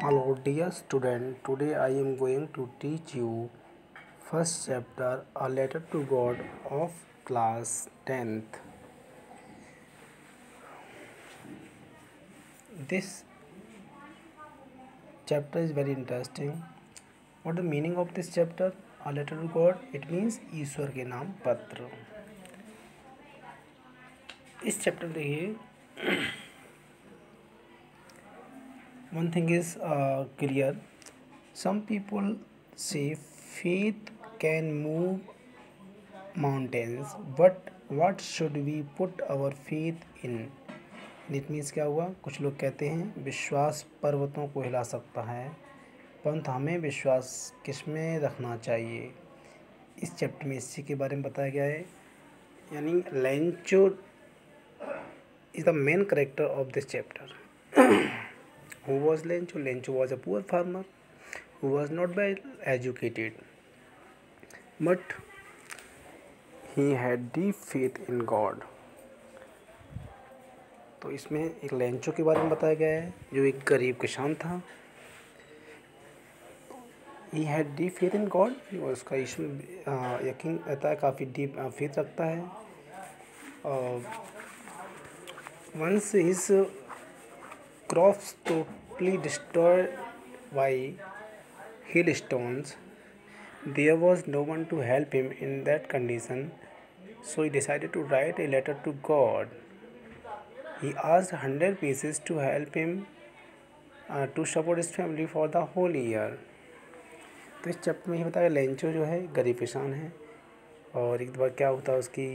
Hello dear student, today I am going to teach you first chapter A Letter to God of class 10th. This chapter is very interesting. What the meaning of this chapter? A Letter to God, it means ईश्वर के नाम पत्र. इस chapter देखिए, one thing is clear. Some people say faith can move mountains, but what should we put our faith in? It means क्या हुआ, कुछ लोग कहते हैं विश्वास पर्वतों को हिला सकता है, परंतु हमें विश्वास किस में रखना चाहिए. इस चैप्टर में इसी के बारे में बताया गया है. यानी Lencho is the main character of this chapter. Who was Lencho? Lencho was a poor farmer who was not well educated, but he had deep faith in God. तो इसमें एक लेंचो के बारे में बताया गया है जो एक गरीब किसान था. He had deep faith in God. और उसका ईश्वर यकीन रहता है, काफ़ी डीप फेथ रखता है. Once his crops totally destroyed by hailstones, there was no one to help him in that condition, so he decided to write a letter to God. He asked 100 pieces to help him to support his family for the whole year. तो इस chapter में ये बताया Lencho जो है गरीब किसान है, और एक बार क्या होता है उसकी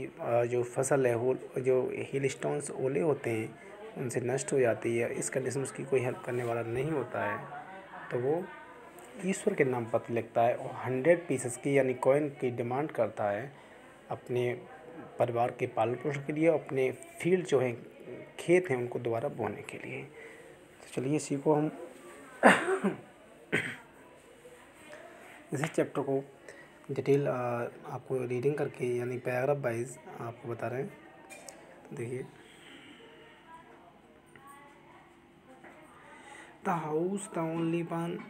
जो फसल है वो जो हिल स्टोन्स ओले होते हैं उनसे नष्ट हो जाती है. इस कंडीशन में उसकी कोई हेल्प करने वाला नहीं होता है, तो वो ईश्वर के नाम पत्र लिखता है और 100 पीसेस की यानी कॉइन की डिमांड करता है अपने परिवार के पालन पोषण के लिए, अपने फील्ड जो है खेत हैं उनको दोबारा बोने के लिए. तो चलिए सीखो हम इसी चैप्टर को डिटेल आपको रीडिंग करके यानी पैराग्राफ वाइज आपको बता रहे हैं. तो देखिए, The house, the only one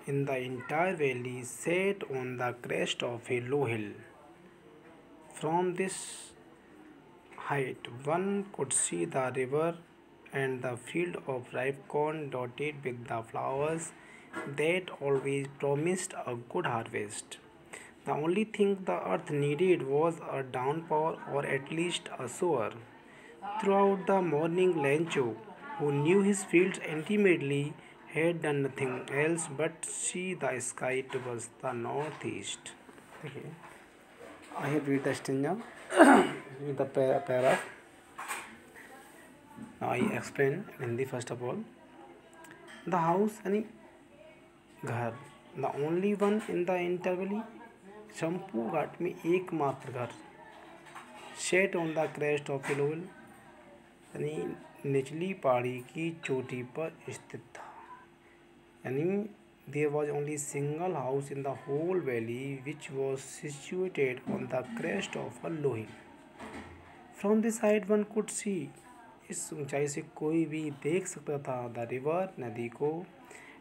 in the entire valley, sat on the crest of a low hill. From this height, one could see the river and the field of ripe corn dotted with the flowers that always promised a good harvest. The only thing the earth needed was a downpour or at least a shower. Throughout the morning, Lencho, who knew his fields intimately, had done nothing else but see the sky towards the northeast. Okay. I have read the stanza with the paragraph. Now I explain in Hindi first of all. The house यानी घर, the only one in the entire valley, संपूर्ण घाट में एकमात्र घर, set on the crest of a hill यानी निचली पहाड़ी की चोटी पर स्थित था. यानी there was only single house in the whole valley which was situated on the crest of a low hill. From this side one could see, इस ऊंचाई से कोई भी देख सकता था, द रिवर नदी को,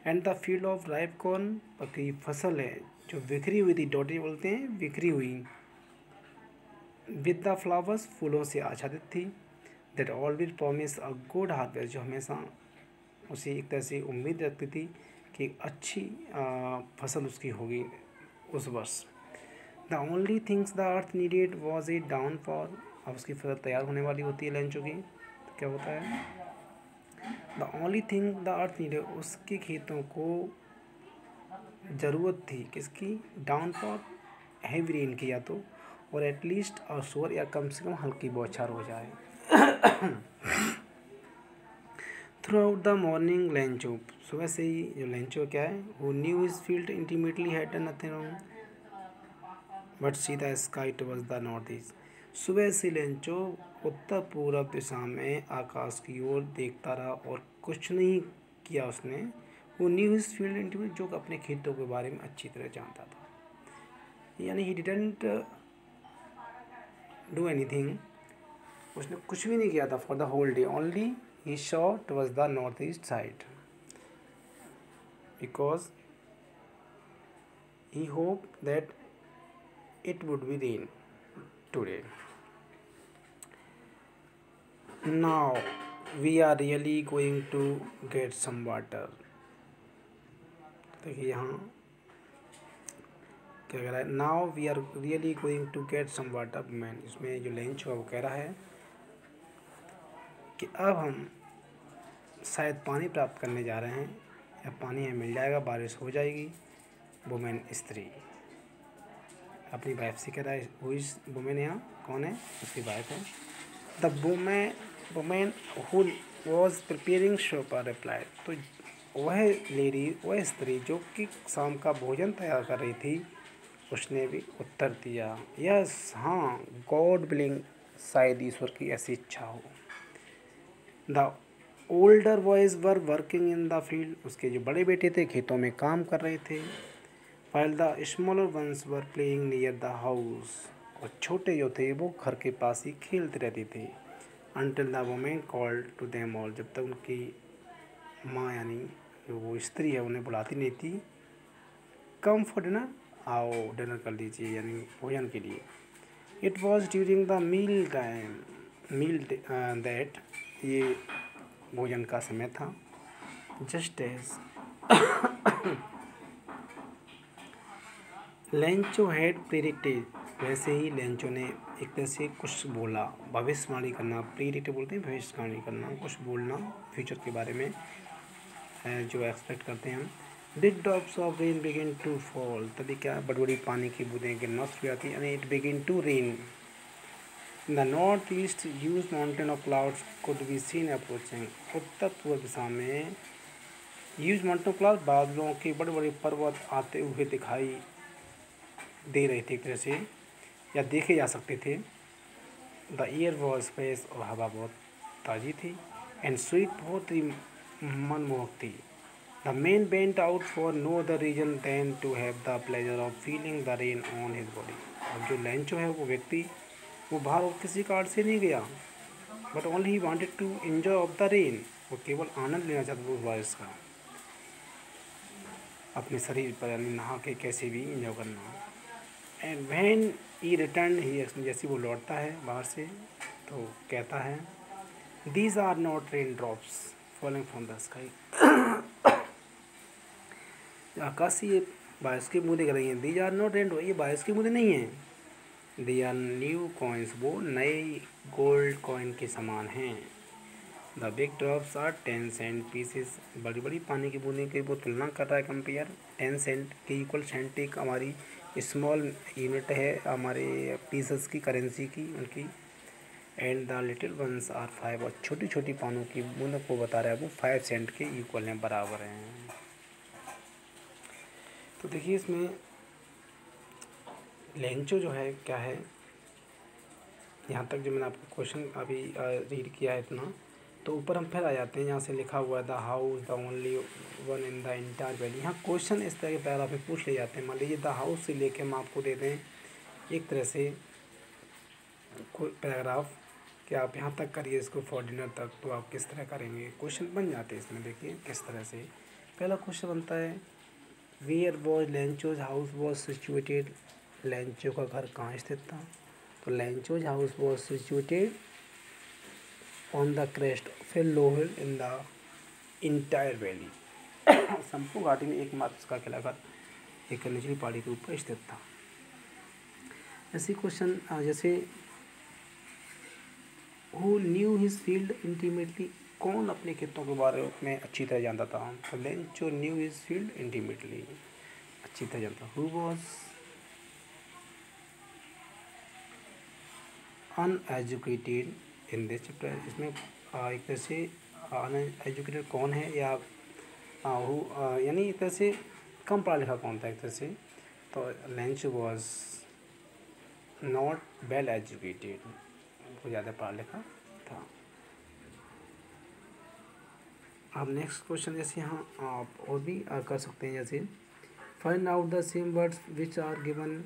and the field of ripe corn, पकी फसल है जो बिखरी हुई थी, डॉटी बोलते हैं बिखरी हुई, विद द फ्लावर्स फूलों से आच्छादित थी, that always promise a good harvest, जो हमेशा उसे एक तरह से उम्मीद रखती थी कि अच्छी फसल उसकी होगी उस वर्ष. The only things the earth needed was a downfall. अब उसकी फसल तैयार होने वाली होती है लेंचो की, तो क्या होता है, the only thing the earth needed, उसके खेतों को ज़रूरत थी किसकी, डाउनफॉल हैवी रेन की, या तो और एटलीस्ट और शोर या कम से कम हल्की बौछार हो जाए. Through out the morning Lencho, सुबह से ही जो लेंचो क्या है, who knew his field intimately had done nothing wrong but see the sky towards the north east. सुबह से लेंचो उत्तर पूर्व दिशा में आकाश की ओर देखता रहा और कुछ नहीं किया उसने. वो न्यू हिज फील्ड इंटीमेट, जो अपने खेतों के बारे में अच्छी तरह जानता था, यानी ही डिडंट डू एनीथिंग, उसने कुछ भी नहीं किया था for the whole day, only he saw towards the north east side. because he hoped that it would be rain today. Now we are really going to get some water. देखिए यहाँ क्या कह रहा है, now we are really going to get some water man. इसमें जो lens हुआ वो कह रहा है कि अब हम शायद पानी प्राप्त करने जा रहे हैं, या पानी हमें मिल जाएगा, बारिश हो जाएगी। वुमेन स्त्री अपनी वाइफ से कह रहा है, हु इज वुमेन, यहाँ कौन है, उसकी वाइफ है। The women who was preparing shopper reply, तो वह लेडी, वह स्त्री जो कि शाम का भोजन तैयार कर रही थी, उसने भी उत्तर दिया, यस, हाँ, गॉड विलिंग, शायद ईश्वर की ऐसी इच्छा हो। The older boys were working in the field, उसके जो बड़े बेटे थे खेतों में काम कर रहे थे। while the smaller ones were playing near the house, और छोटे जो थे वो घर के पास ही खेलते रहते थे। until the women called to them all, जब तक उनकी माँ यानी जो वो स्त्री है उन्हें बुलाती नहीं थी, कम फॉर डिनर, आओ डिनर कर लीजिए, यानी भोजन के लिए। It was during the meal time, that, ये भोजन का समय था। Just as Lencho had predicted, वैसे ही लेंचो ने एक तरह से कुछ बोला, भविष्यवाणी करना, प्रेडिक्ट बोलते हैं भविष्यवाणी करना, कुछ बोलना फ्यूचर के बारे में जो एक्सपेक्ट करते हैं हम। Big drops of rain begin to fall, तभी क्या बड़ी बड़ी पानी की बूंदें गिरना शुरू हो जाती हैं, and it begin to rain. The north east huge mountain of clouds could be seen approaching, उत्तर पूर्व दिशा में ह्यूज माउंटेन ऑफ क्लाउड, बादलों के बड़े बड़े पर्वत आते हुए दिखाई दे रहे थे एक तरह से, या देखे जा सकते थे। द एयर वॉज फ्रेश, और हवा बहुत ताज़ी थी, एंड स्वीट, बहुत ही मनमोहक थी। The man went out for no other reason than to have the pleasure of feeling the rain on his body, और जो लेंचो है वो व्यक्ति, वो बाहर और किसी कारण से नहीं गया, but only he wanted to enjoy of the rain, वो केवल आनंद लेना चाहता था उस बारिश का, अपने शरीर पर, यानी नहा के कैसे भी एंजॉय करना। And when he return, he, जैसे वो लौटता है बाहर से, तो कहता है, these are not rain drops falling from the sky, आकाश से ये बारिश की बूंदें गिर रही हैं, these are not rain drop, ये बारिश की बूंदें नहीं हैं, दे आर न्यू कॉइन्स, वो नए गोल्ड कॉइन के समान हैं। The big drops are 10 cent pieces, बड़ी बड़ी पानी की बूंदें की वो तुलना कर रहा है, कंपेयर 10 सेंट के इक्वल। सेंट एक हमारी स्मॉल यूनिट है हमारे पीसेस की, करेंसी की उनकी। And the little ones are 5, और छोटी छोटी पानों की बूंदों को बता रहा है वो 5 सेंट के इक्वल हैं, बराबर हैं। तो देखिए इसमें लेंचो जो है क्या है, यहाँ तक जो मैंने आपको क्वेश्चन अभी रीड किया है इतना, तो ऊपर हम फिर आ जाते हैं, यहाँ से लिखा हुआ है the house the only one in the entire valley. यहाँ क्वेश्चन इस तरह के पैराग्राफ में पूछ ले जाते हैं। मान लीजिए द हाउस से लेके हम आपको दे दें एक तरह से कोई पैराग्राफ कि आप यहाँ तक करिए इसको फॉर डिनर तक, तो आप किस तरह करेंगे, क्वेश्चन बन जाते हैं इसमें। देखिए किस तरह से पहला क्वेश्चन बनता है, where was Lencho's house was situated, Lencho का घर कहाँ स्थित था, तो Lencho's house was situated on the crest of a low hill in the entire valley, संपूर्ण घाटी में एकमात्र उसका किला घर एक निचली पहाड़ी के ऊपर स्थित था। ऐसे क्वेश्चन जैसे who knew his field intimately, कौन अपने खेतों के बारे में अच्छी तरह जानता था, तो Lencho new his field intimately, अच्छी तरह जानता। Who was uneducated in this chapter, इसमें एक तरह से अनएजुकेटेड कौन है, या यानी एक तरह से कम पढ़ा लिखा कौन था एक तरह से, तो Lencho was not well educated, वो ज़्यादा पढ़ा लिखा था। अब नेक्स्ट क्वेश्चन जैसे यहाँ आप और भी कर सकते हैं, जैसे find out the same words which are given,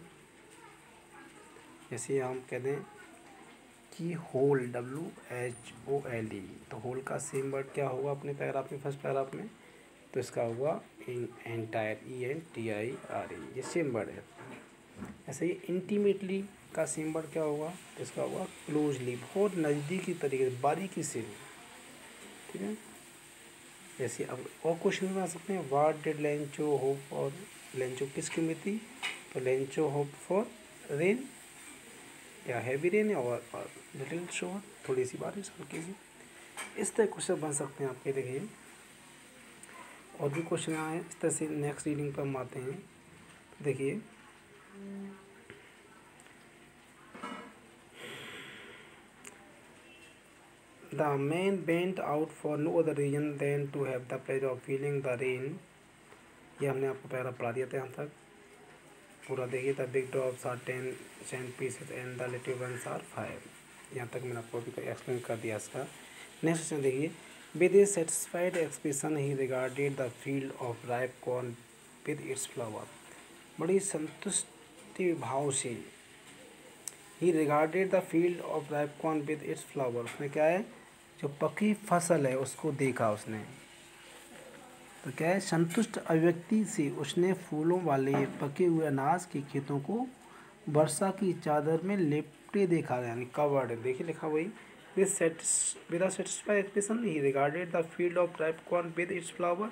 जैसे हम कह दें कि होल, WHOLE, तो होल का सेम वर्ड क्या होगा अपने पैराग्राफ में, फर्स्ट पैराग्राफ में, तो इसका हुआ इन एंटायर, ENTIRE, ये सेम वर्ड है। ऐसे ही इंटीमेटली का सेम वर्ड क्या होगा, तो इसका होगा क्लोजली, बहुत नज़दीकी तरीके से, बारीकी से। ठीक है, जैसे अब और क्वेश्चन बना सकते हैं, what did Lencho hope for, Lencho किसकी उम्मीद थी, तो लेंचो होप फॉर रेन, या हैवी रेन, और लिटिल शोर, थोड़ी सी बारिश हल्की सी। इस तरह क्वेश्चन बन सकते हैं आपके। देखिए और भी क्वेश्चन आए इस तरह से। नेक्स्ट रीडिंग पर हम आते हैं। देखिए the man went out for no other reason then to have the pleasure of feeling the rain, ये हमने आपको पहला पढ़ा दिया था यहाँ तक पूरा। देखिए the big drops are 10 cent pieces and the little ones are 5, यहाँ तक मैंने आपको अभी एक्सप्लेन कर दिया इसका। नेक्स्ट क्वेश्चन देखिए, with A satisfied expression he regarded the field of ripe corn with its flower, बड़ी संतुष्टि भाव से, ही regarded the field of ripe corn with its flower, उसने क्या है, जो पकी फसल है उसको देखा उसने, तो क्या है, संतुष्ट अभिव्यक्ति से उसने फूलों वाले पके हुए अनाज के खेतों को वर्षा की चादर में लिपटे देखा, यानी कवर्ड। देखिए लिखा वही, with a satisfied expression he regarded the field of ripe corn with its flower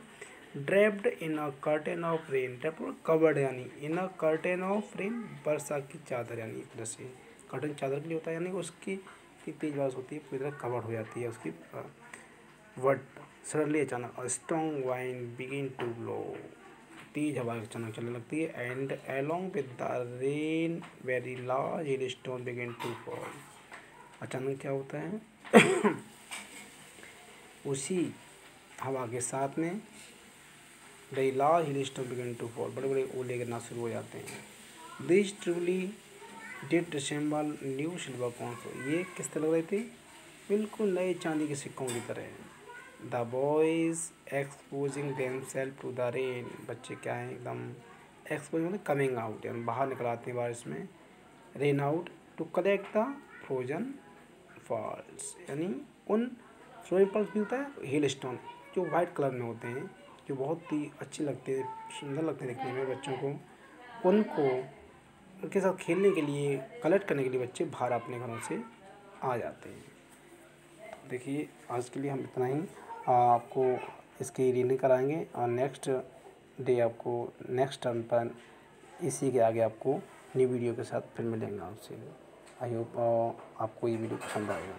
draped in a curtain of rain, covered यानी इन अ कर्टेन ऑफ रेन, वर्षा की चादर, यानी एक तरह से कर्टन चादर के लिए होता है, यानी उसकी इतनी तेज बारिश होती है पूरी तरह कवर्ड हो जाती है उसकी। वर्ड सडनली अचानक, strong wind begin to blow, तेज हवा अचानक चलने लगती है, and along with the rain very large hail stone begin to fall, अचानक क्या होता है उसी हवा के साथ में very large hail stone begin to fall, बड़े बड़े ओले गिरना शुरू हो जाते हैं। This truly did resemble new silver coins, ये किस तरह लग रहे थे, बिल्कुल नए चांदी के सिक्कों की तरह। The boys exposing themselves to the rain, बच्चे क्या हैं, एकदम एक्सपोज मतलब कमिंग आउट, यानी बाहर निकल आते हैं बारिश में, rain out to collect the frozen falls, यानी उन फ्रोजन फॉल्स भी होता है हिल स्टोन, जो वाइट कलर में होते हैं, जो बहुत ही अच्छे लगते हैं, सुंदर लगते हैं देखने में बच्चों को, उनको उनके साथ खेलने के लिए, कलेक्ट करने के लिए बच्चे बाहर अपने घरों से आ जाते हैं। देखिए आज के लिए हम इतना ही, आपको इसकी रीडिंग कराएंगे और नेक्स्ट डे आपको नेक्स्ट टर्म पर इसी के आगे आपको न्यू वीडियो के साथ फिर मिलेंगे आपसे। आई होप आपको ये वीडियो पसंद आएगा।